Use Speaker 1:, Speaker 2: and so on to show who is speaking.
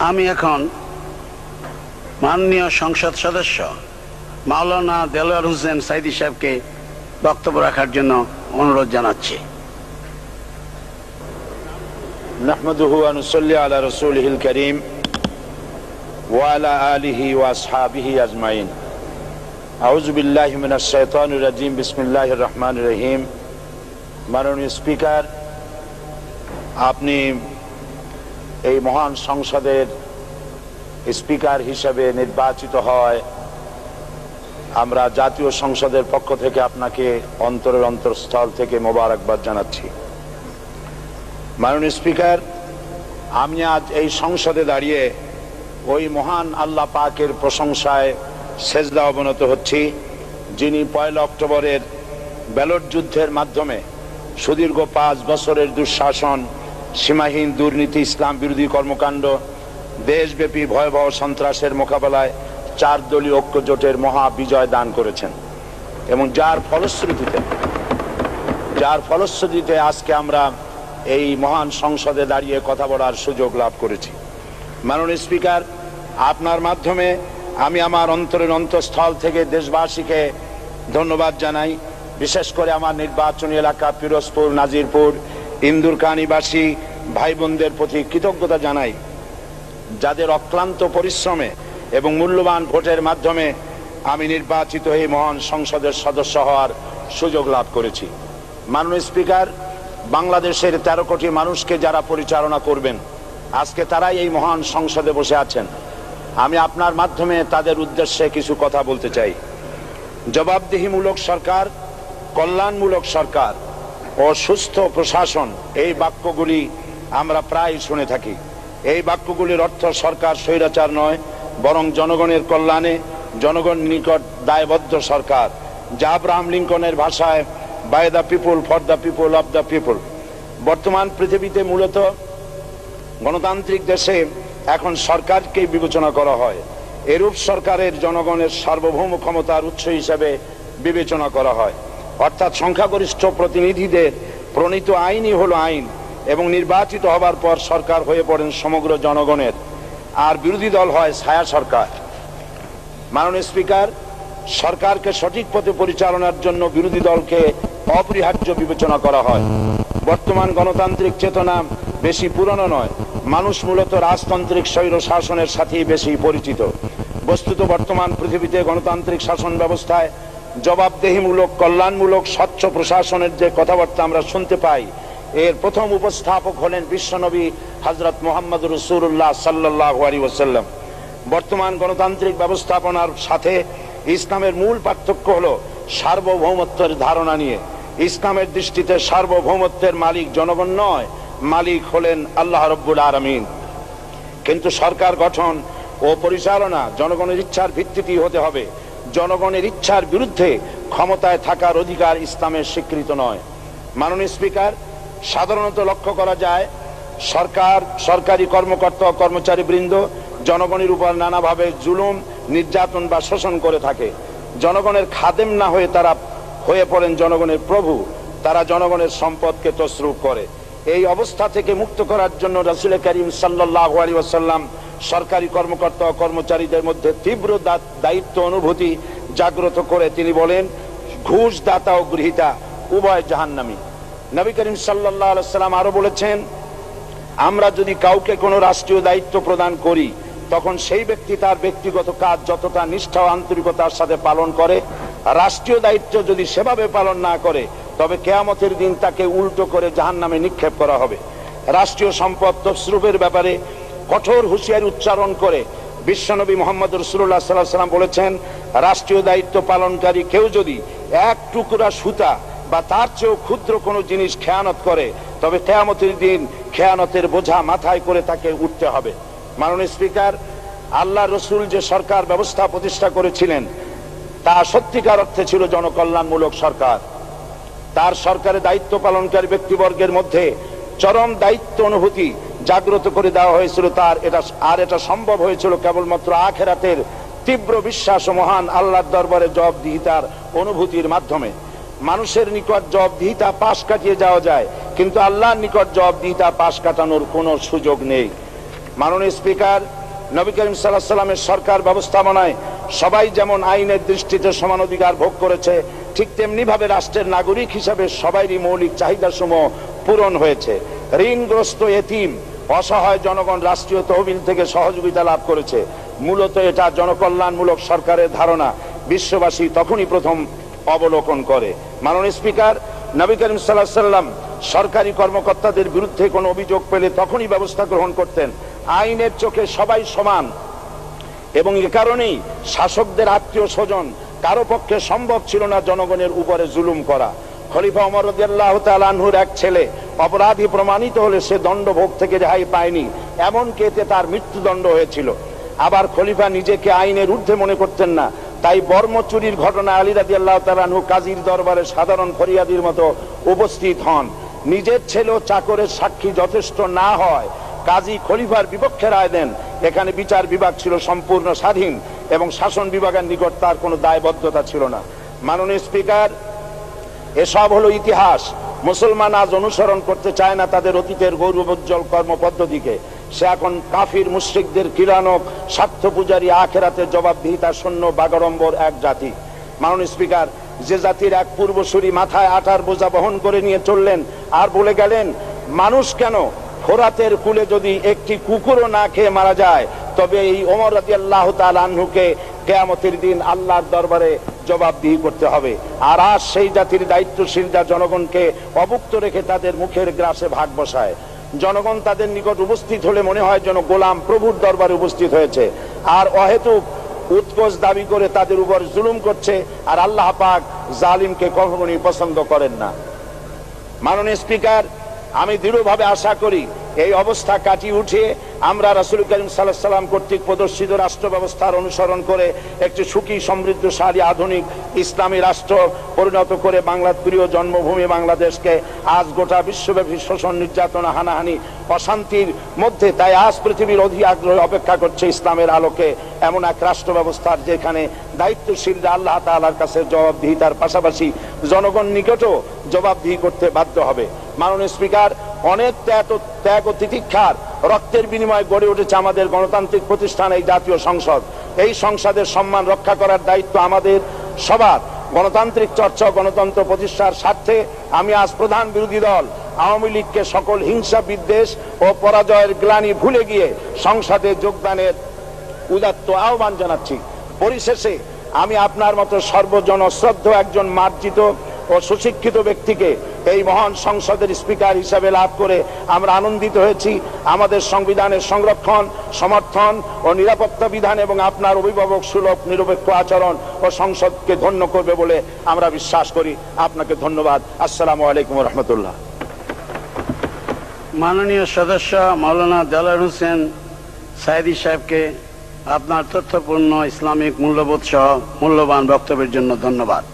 Speaker 1: আমি এখন মাননীয় সংসদ সদস্য মাওলানা দেলোয়ার হোসেন সাইদি সাহেবকে বক্তব্য রাখার জন্য অনুরোধ জানাচ্ছি।
Speaker 2: নাহমাদুহু ওয়া নুসাল্লি আলা রাসূলিহিল কারীম ওয়া আলা আলিহি ওয়া আসহাবিহি আজমাইন। আউযু বিল্লাহি মিনাশ শাইতানির রাজীম। বিসমিল্লাহির রহমানির রহিম। মাননীয় স্পিকার, আপনি এই মহান সংসদের স্পিকার হিসেবে নির্বাচিত হয় আমরা জাতীয় সংসদের পক্ষ থেকে আপনাকে অন্তরের অন্তঃস্থল থেকে মোবারকবাদ জানাচ্ছি। মাননীয় স্পিকার, আমি আজ এই সংসদে দাঁড়িয়ে ওই মহান আল্লাহ পাকের প্রশংসায় সেজদা অবনত হচ্ছি, যিনি 1 অক্টোবরের ব্যালট যুদ্ধের মাধ্যমে সুদীর্ঘ 5 বছরের দুঃশাসন, সীমাহীন দুর্নীতি, ইসলাম বিরোধী কর্মকাণ্ড, দেশব্যাপী ভয়াবহ সন্ত্রাসের মোকাবেলায় 4 দলীয় ঐক্য জোটের মহা বিজয় দান করেছেন এবং যার ফলশ্রুতিতে আজকে আমরা এই মহান সংসদে দাঁড়িয়ে কথা বলার সুযোগ লাভ করেছি। মাননীয় স্পিকার, আপনার মাধ্যমে আমি আমার অন্তরের অন্তঃস্থল থেকে দেশবাসীকে ধন্যবাদ জানাই। বিশেষ করে আমার নির্বাচনী এলাকা পিরোজপুর, নাজিরপুর, ইন্দুরকানীবাসী ভাই বোনদের প্রতি কৃতজ্ঞতা জানাই, যাদের অক্লান্ত পরিশ্রমে এবং মূল্যবান ভোটের মাধ্যমে আমি নির্বাচিত এই মহান সংসদের সদস্য হওয়ার সুযোগ লাভ করেছি। মাননীয় স্পিকার, বাংলাদেশের 13 কোটি মানুষকে যারা পরিচালনা করবেন আজকে তারাই এই মহান সংসদে বসে আছেন। আমি আপনার মাধ্যমে তাদের উদ্দেশ্যে কিছু কথা বলতে চাই। জবাবদিহিমূলক সরকার, কল্যাণমূলক সরকার ও সুস্থ প্রশাসন, এই বাক্যগুলি আমরা প্রায় শুনে থাকি। এই বাক্যগুলির অর্থ সরকার স্বৈরাচার নয়, বরং জনগণের কল্যাণে জনগণ নিকট দায়বদ্ধ সরকার, যা আব্রাহাম লিঙ্কনের ভাষায় by the people, for the people, of the people. বর্তমান পৃথিবীতে মূলত গণতান্ত্রিক দেশে এখন সরকারকে বিবেচনা করা হয়। এরূপ সরকারের জনগণের সার্বভৌম ক্ষমতার উৎস হিসেবে বিবেচনা করা হয়, অর্থাৎ সংখ্যাগরিষ্ঠ প্রতিনিধিদের প্রণীত আইনই হলো আইন এবং নির্বাচিত হবার পর সরকার হয়ে পড়েন সমগ্র জনগণের, আর বিরোধী দল হয় ছায়া সরকার। মাননীয় স্পিকার, সরকারকে সঠিক পথে পরিচালনার জন্য বিরোধী দলকে অপরিহার্য বিবেচনা করা হয়। বর্তমান গণতান্ত্রিক চেতনা বেশি পুরনো নয়, মানুষ মূলত রাজতান্ত্রিক স্বৈর শাসনের সাথেই বেশি পরিচিত। বস্তুত বর্তমান পৃথিবীতে গণতান্ত্রিক শাসন ব্যবস্থায় জবাবদিহিমূলক, কল্যাণমূলক, স্বচ্ছ প্রশাসনের যে কথাবার্তা আমরা শুনতে পাই, এর প্রথম উপস্থাপক হলেন বিশ্বনবী হযরত মুহাম্মদ রাসূলুল্লাহ সাল্লাল্লাহু আলাইহি ওয়াসাল্লাম। বর্তমান গণতান্ত্রিক ব্যবস্থাপনার সাথে ইসলামের মূল পার্থক্য হলো সার্বভৌমত্বের ধারণা নিয়ে। ইসলামের দৃষ্টিতে সার্বভৌমত্বের মালিক জনগণ নয়, মালিক হলেন আল্লাহ রাব্বুল আলামিন। কিন্তু সরকার গঠন ও পরিচালনা জনগণের ইচ্ছার ভিত্তিতেই হতে হবে। জনগণের ইচ্ছার বিরুদ্ধে ক্ষমতায় থাকার অধিকার ইসলামের স্বীকৃত নয়। মাননীয় স্পিকার, সাধারণত লক্ষ্য করা যায় সরকারি কর্মকর্তা ও কর্মচারী বৃন্দ জনগণের উপর নানাভাবে জুলুম, নির্যাতন বা শোষণ করে থাকে। জনগণের খাদেম না হয়ে তারা হয়ে পড়েন জনগণের প্রভু। তারা জনগণের সম্পদকে তসরুপ করে। এই অবস্থা থেকে মুক্ত করার জন্য রাসূল করিম সাল্লাল্লাহু আলাইহি ওয়াসাল্লাম সরকারি কর্মকর্তা ও কর্মচারীদের মধ্যে তীব্র দায়িত্ব অনুভূতি জাগ্রত করে তিনি বলেন, ঘুষ দাতা ও গৃহীতা উভয় জাহান্নামী। নবী করিম সাল্লাল্লাহু আলাইহি ওয়াসাল্লাম আরো বলেছেন, আমরা যদি কাউকে কোনো রাষ্ট্রীয় দায়িত্ব প্রদান করি তখন সেই ব্যক্তি তার ব্যক্তিগত কাজ যতটা নিষ্ঠা ও আন্তরিকতার সাথে পালন করে, রাষ্ট্রীয় দায়িত্ব যদি সেভাবে পালন না করে তবে কিয়ামতের দিন তাকে উল্টো করে জাহান্নামে নিক্ষেপ করা হবে। রাষ্ট্রীয় সম্পদ তসরুফের ব্যাপারে কঠোর হুঁশিয়ারি উচ্চারণ করে বিশ্বনবী মুহাম্মদ রাসূলুল্লাহ সাল্লাল্লাহু আলাইহি ওয়াসাল্লাম বলেছেন, রাষ্ট্রীয় দায়িত্ব পালনকারী কেউ যদি 1 টুকরা সুতা বা তার চেয়েও ক্ষুদ্র কোনো জিনিস খেয়ানত করে তবে কিয়ামতের দিন খেয়ানতের বোঝা মাথায় করে তাকে উঠতে হবে। মাননীয় স্পিকার, আল্লাহ রসুল যে সরকার ব্যবস্থা প্রতিষ্ঠা করেছিলেন তা সত্যিকার অর্থে ছিল জনকল্যাণমূলক সরকার। তার সরকারে দায়িত্ব পালনকারী ব্যক্তিবর্গের মধ্যে চরম দায়িত্ব অনুভূতি জাগ্রত করে দেওয়া হয়েছিল। এটা সম্ভব হয়েছিল কেবলমাত্র আখিরাতের তীব্র বিশ্বাস ও মহান আল্লাহর দরবারে জবাবদিহিতার অনুভূতির মাধ্যমে। মানুষের নিকট জবাবদিহিতা পাশ কাটিয়ে যাওয়া যায়, কিন্তু আল্লাহর নিকট জবাবদিহিতা পাশ কাটানোর কোনো সুযোগ নেই। মাননীয় স্পিকার, নবী করিম সাল্লাল্লাহু আলাইহি সাল্লামের সরকার ব্যবস্থাপনায় সবাই যেমন আইনের দৃষ্টিতে সমান অধিকার ভোগ করেছে, ঠিক তেমনি ভাবে রাষ্ট্রের নাগরিক হিসাবে সবারই মৌলিক চাহিদাসমূহ পূরণ হয়েছে। ঋণগ্রস্ত এতিম অসহায় জনগণ রাষ্ট্রীয় তহবিল থেকে সহযোগিতা লাভ করেছে। মূলত এটা জনকল্যাণমূলক সরকারের ধারণা বিশ্ববাসী তখনই প্রথম অবলোকন করে। মাননীয় স্পিকার, নবী করিম সাল্লাল্লাহু আলাইহি সাল্লাম সরকারি কর্মকর্তাদের বিরুদ্ধে কোনো অভিযোগ পেলে তখনই ব্যবস্থা গ্রহণ করতেন। আইনের চোখে সবাই সমান এবং এ কারণেই শাসকদের আত্মীয় স্বজন কারো পক্ষে সম্ভব ছিল না জনগণের উপরে জুলুম করা। খলিফা ওমর রাদিয়াল্লাহু তাআলা আনহুর এক ছেলে অপরাধী প্রমাণিত হলে সে দণ্ডভোগ থেকে রেহাই পায়নি, এমনকি এতে তার মৃত্যুদণ্ড হয়েছিল। আবার খলিফা নিজেকে আইনের ঊর্ধ্বে মনে করতেন না, তাই বর্ম চুরির ঘটনা আলী রাদিয়াল্লাহু তাআলা আনহু কাজীর দরবারে সাধারণ ফরিয়াদির মতো উপস্থিত হন। নিজের ছেলে ও চাকরের সাক্ষী যথেষ্ট না হয় কাজী খলিফার বিপক্ষে রায় দেন। এখানে বিচার বিভাগ ছিল সম্পূর্ণ স্বাধীন এবং শাসন বিভাগের নিকট তার কোনো দায়বদ্ধতা ছিল না। মাননীয় স্পিকার, এসব হলো ইতিহাস। মুসলমান আজ অনুসরণ করতে চায় না তাদের অতীতের গৌরবোজ্জ্বল কর্মপদ্ধতিকে। সে এখন কাফির মুশরিকদের কিরানক স্বার্থ পূজারী আখেরাতের জবাবদিহিতা শূন্য বাগাড়ম্বর এক জাতি। মাননীয় স্পিকার, যে জাতির এক পূর্বসূরি মাথায় আটার বোঝা বহন করে নিয়ে চললেন আর বলে গেলেন, মানুষ কেন, ফোরাতের কূলে যদি একটি কুকুরও না খেয়ে মারা যায় তবে এই ওমর রাদিয়াল্লাহু তাআলা আনহুকে কিয়ামতের দিন আল্লাহর দরবারে জবাবদিহি করতে হবে। আর আজ সেই জাতির দায়িত্বশীল যা জনগণকে অভুক্ত রেখে তাদের মুখের গ্রাসে ভাগ বসায়। জনগণ তাদের নিকট উপস্থিত হলে মনে হয় যেন গোলাম প্রভুর দরবারে উপস্থিত হয়েছে, আর অহেতুক উৎকোচ দাবি করে তাদের উপর জুলুম করছে। আর আল্লাহ পাক জালিমকে কখনোই পছন্দ করেন না। মাননীয় স্পিকার, আমি দৃঢ়ভাবে আশা করি এই অবস্থা কাটিয়ে উঠে আমরা রাসূল করিম সাল্লাল্লাহু আলাইহি সাল্লাম কর্তৃক প্রদর্শিত রাষ্ট্র ব্যবস্থার অনুসরণ করে একটি সুখী সমৃদ্ধশালী আধুনিক ইসলামী রাষ্ট্র পরিণত করে বাংলার প্রিয় জন্মভূমি বাংলাদেশকে আজ গোটা বিশ্বব্যাপী শোষণ, নির্যাতন, হানাহানি, অশান্তির মধ্যে, তাই আজ পৃথিবীর অধীর আগ্রহে অপেক্ষা করছে ইসলামের আলোকে এমন এক রাষ্ট্র ব্যবস্থার যেখানে দায়িত্বশীলরা আল্লাহ তাআলার কাছে জবাবদিহিতার পাশাপাশি জনগণ নিকটও জবাবদিহি করতে বাধ্য হবে। মাননীয় স্পিকার, অনেক ত্যাগ ও তিতিক্ষার রক্তের বিনিময়ে গড়ে উঠেছে আমাদের গণতান্ত্রিক প্রতিষ্ঠান এই জাতীয় সংসদ। এই সংসদের সম্মান রক্ষা করার দায়িত্ব আমাদের সবার। গণতান্ত্রিক চর্চা ও গণতন্ত্র প্রতিষ্ঠার স্বার্থে আমি আজ প্রধান বিরোধী দল আওয়ামী লীগকে সকল হিংসা, বিদ্বেষ ও পরাজয়ের গ্লানি ভুলে গিয়ে সংসদে যোগদানের উদাত্ত আহ্বান জানাচ্ছি। পরিশেষে আমি আপনার মতো সর্বজনশ্রদ্ধ একজন মার্জিত ও সুশিক্ষিত ব্যক্তিকে এই মহান সংসদের স্পিকার হিসাবে লাভ করে আমরা আনন্দিত হয়েছি। আমাদের সংবিধানের সংরক্ষণ, সমর্থন ও নিরাপত্তা বিধান এবং আপনার অভিভাবক সুলভ নিরপেক্ষ আচরণ ও সংসদকে ধন্য করবে বলে আমরা বিশ্বাস করি। আপনাকে ধন্যবাদ। আসসালামু আলাইকুম ওয়া রাহমাতুল্লাহ।
Speaker 1: মাননীয় সদস্য মাওলানা দেলোয়ার হোসেন সাঈদী সাহেবকে আপনার তথ্যপূর্ণ ইসলামিক মূল্যবোধ সহ মূল্যবান বক্তব্যের জন্য ধন্যবাদ।